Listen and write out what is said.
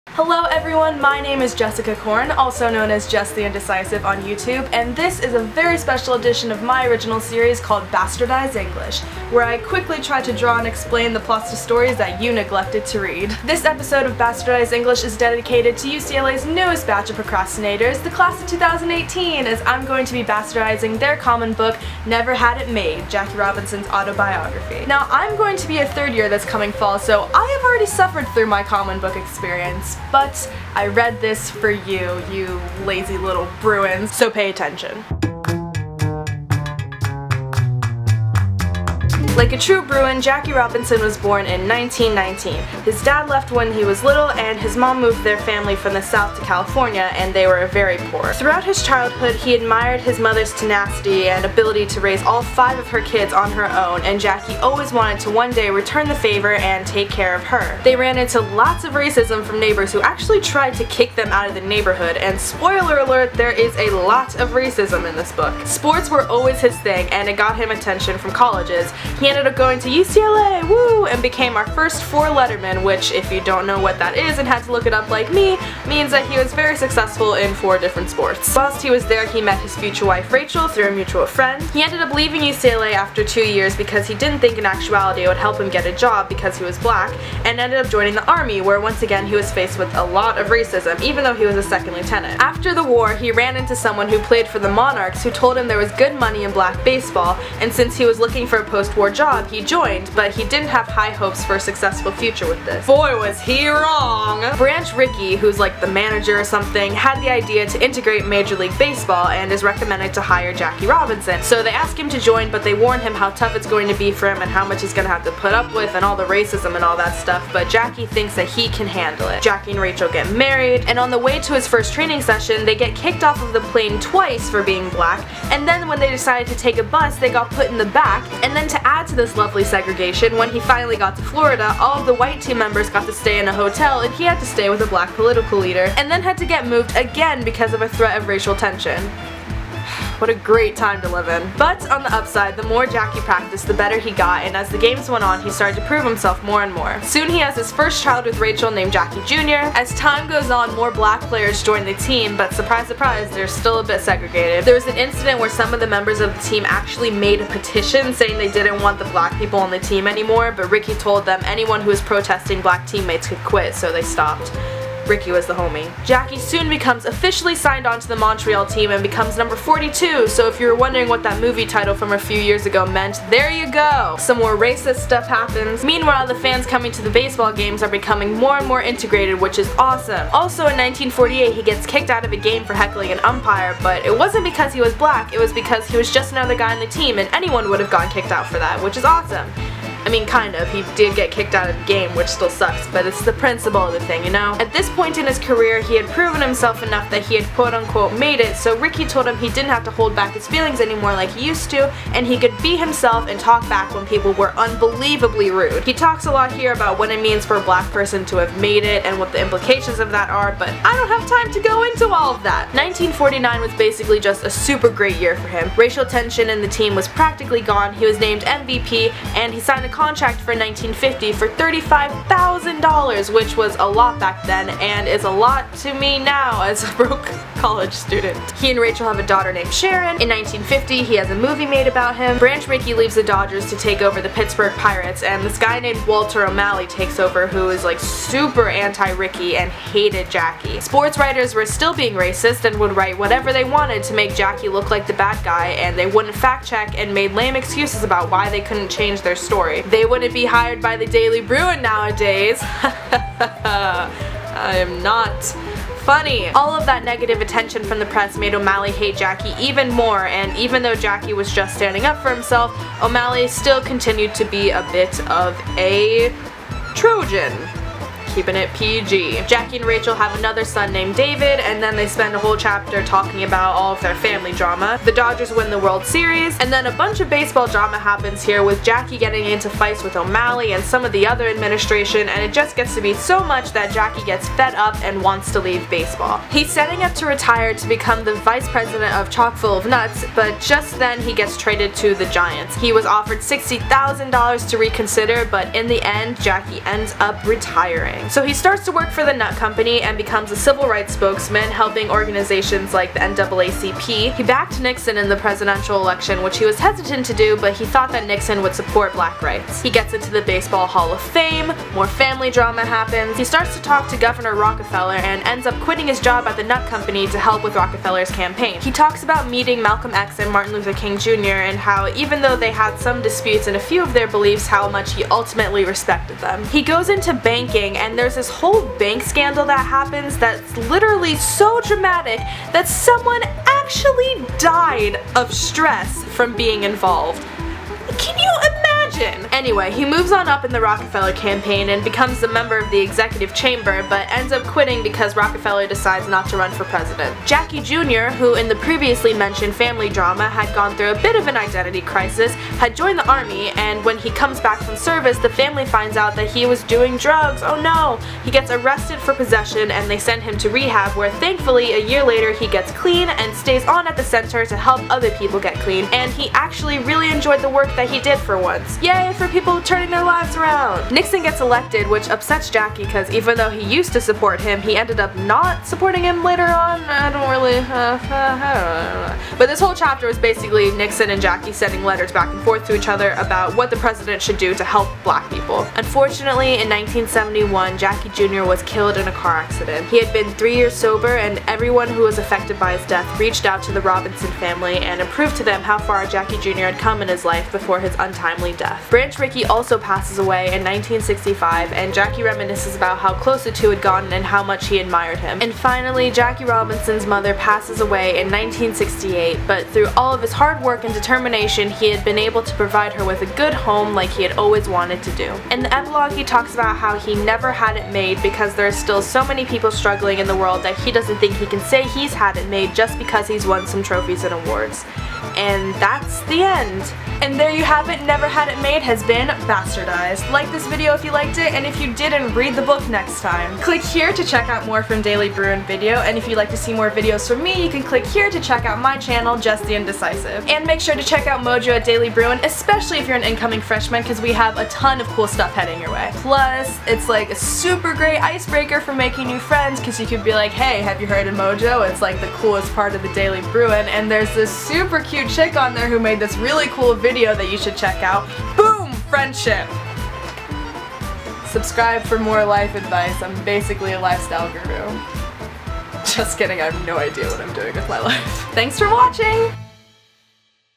Hello everyone, my name is Jessica Korn, also known as Jess the Indecisive on YouTube, and this is a very special edition of my original series called Bastardize English, where I quickly try to draw and explain the plots to stories that you neglected to read. This episode of Bastardize English is dedicated to UCLA's newest batch of procrastinators, the class of 2018, as I'm going to be bastardizing their common book, Never Had It Made, Jackie Robinson's autobiography. Now, I'm going to be a third year this coming fall, so I have already suffered through my common book experience. But I read this for you, you lazy little Bruins, so pay attention. Like a true Bruin, Jackie Robinson was born in 1919. His dad left when he was little, and his mom moved their family from the South to California, and they were very poor. Throughout his childhood, he admired his mother's tenacity and ability to raise all 5 of her kids on her own, and Jackie always wanted to one day return the favor and take care of her. They ran into lots of racism from neighbors who actually tried to kick them out of the neighborhood, and spoiler alert, there is a lot of racism in this book. Sports were always his thing, and it got him attention from colleges. He ended up going to UCLA, woo, and became our first 4 letterman, which, if you don't know what that is and had to look it up like me, means that he was very successful in 4 different sports. Whilst he was there, he met his future wife Rachel through a mutual friend. He ended up leaving UCLA after 2 years because he didn't think in actuality it would help him get a job because he was black, and ended up joining the army, where once again he was faced with a lot of racism, even though he was a 2nd lieutenant. After the war, he ran into someone who played for the Monarchs who told him there was good money in black baseball, and since he was looking for a post-war job, he joined, but he didn't have high hopes for a successful future with this. Boy, was he wrong! Branch Rickey, who's like the manager or something, had the idea to integrate Major League Baseball and is recommended to hire Jackie Robinson. So they ask him to join, but they warn him how tough it's going to be for him and how much he's going to have to put up with and all the racism and all that stuff, but Jackie thinks that he can handle it. Jackie and Rachel get married, and on the way to his first training session, they get kicked off of the plane twice for being black, and then when they decided to take a bus, they got put in the back, and then to add to this lovely segregation, when he finally got to Florida, all of the white team members got to stay in a hotel and he had to stay with a black political leader, and then had to get moved again because of a threat of racial tension. What a great time to live in. But on the upside, the more Jackie practiced, the better he got, and as the games went on, he started to prove himself more and more. Soon he has his first child with Rachel named Jackie Jr. As time goes on, more black players join the team, but surprise surprise, they're still a bit segregated. There was an incident where some of the members of the team actually made a petition saying they didn't want the black people on the team anymore, but Rickey told them anyone who was protesting black teammates could quit, so they stopped. Rickey was the homie. Jackie soon becomes officially signed on to the Montreal team and becomes number 42, so if you were wondering what that movie title from a few years ago meant, there you go! Some more racist stuff happens. Meanwhile, the fans coming to the baseball games are becoming more and more integrated, which is awesome. Also in 1948, he gets kicked out of a game for heckling an umpire, but it wasn't because he was black, it was because he was just another guy on the team, and anyone would have gotten kicked out for that, which is awesome. I mean, kind of. He did get kicked out of the game, which still sucks, but it's the principle of the thing, you know? At this point in his career, he had proven himself enough that he had quote-unquote made it, so Rickey told him he didn't have to hold back his feelings anymore like he used to, and he could be himself and talk back when people were unbelievably rude. He talks a lot here about what it means for a black person to have made it and what the implications of that are, but I don't have time to go into all of that. 1949 was basically just a super great year for him. Racial tension in the team was practically gone, he was named MVP, and he signed a contract for 1950 for $35,000, which was a lot back then and is a lot to me now as a broke college student. He and Rachel have a daughter named Sharon. In 1950, he has a movie made about him. Branch Rickey leaves the Dodgers to take over the Pittsburgh Pirates, and this guy named Walter O'Malley takes over, who is like super anti-Rickey and hated Jackie. Sports writers were still being racist and would write whatever they wanted to make Jackie look like the bad guy, and they wouldn't fact check and made lame excuses about why they couldn't change their story. They wouldn't be hired by the Daily Bruin nowadays. I am not funny. All of that negative attention from the press made O'Malley hate Jackie even more, and even though Jackie was just standing up for himself, O'Malley still continued to be a bit of a Trojan. keeping it PG. Jackie and Rachel have another son named David, and then they spend a whole chapter talking about all of their family drama. The Dodgers win the World Series, and then a bunch of baseball drama happens here with Jackie getting into fights with O'Malley and some of the other administration, and it just gets to be so much that Jackie gets fed up and wants to leave baseball. He's setting up to retire to become the vice president of Chock-full of Nuts, but just then he gets traded to the Giants. He was offered $60,000 to reconsider, but in the end, Jackie ends up retiring. So he starts to work for the Nut Company and becomes a civil rights spokesman, helping organizations like the NAACP. He backed Nixon in the presidential election, which he was hesitant to do, but he thought that Nixon would support black rights. He gets into the Baseball Hall of Fame, more family drama happens. He starts to talk to Governor Rockefeller and ends up quitting his job at the Nut Company to help with Rockefeller's campaign. He talks about meeting Malcolm X and Martin Luther King Jr. and how even though they had some disputes in a few of their beliefs, how much he ultimately respected them. He goes into banking, and there's this whole bank scandal that happens that's literally so dramatic that someone actually died of stress from being involved. Can you imagine? Anyway, he moves on up in the Rockefeller campaign and becomes a member of the executive chamber, but ends up quitting because Rockefeller decides not to run for president. Jackie Jr., who in the previously mentioned family drama had gone through a bit of an identity crisis, had joined the army, and when he comes back from service, the family finds out that he was doing drugs. Oh no! He gets arrested for possession and they send him to rehab, where thankfully a year later he gets clean and stays on at the center to help other people get clean, and he actually really enjoyed the work that he did for once. Yay for people turning their lives around! Nixon gets elected, which upsets Jackie because even though he used to support him, he ended up not supporting him later on. I don't know. But this whole chapter is basically Nixon and Jackie sending letters back and forth to each other about what the president should do to help black people. Unfortunately, in 1971, Jackie Jr. was killed in a car accident. He had been 3 years sober, and everyone who was affected by his death reached out to the Robinson family and proved to them how far Jackie Jr. had come in his life before his untimely death. Branch Rickey also passes away in 1965, and Jackie reminisces about how close the two had gotten and how much he admired him. And finally, Jackie Robinson's mother passes away in 1968, but through all of his hard work and determination, he had been able to provide her with a good home like he had always wanted to do. In the epilogue, he talks about how he never had it made because there are still so many people struggling in the world that he doesn't think he can say he's had it made just because he's won some trophies and awards. And that's the end. And there you have it, Never Had It Made has been bastardized. Like this video if you liked it, and if you didn't, read the book next time. Click here to check out more from Daily Bruin Video, and if you'd like to see more videos from me, you can click here to check out my channel, Just the Indecisive. And make sure to check out Mojo at Daily Bruin, especially if you're an incoming freshman, because we have a ton of cool stuff heading your way. Plus, it's like a super great icebreaker for making new friends, because you could be like, hey, have you heard of Mojo? It's like the coolest part of the Daily Bruin, and there's this super cute chick on there who made this really cool video that you should check out. Boom! Friendship! Subscribe for more life advice. I'm basically a lifestyle guru. Just kidding, I have no idea what I'm doing with my life. Thanks for watching!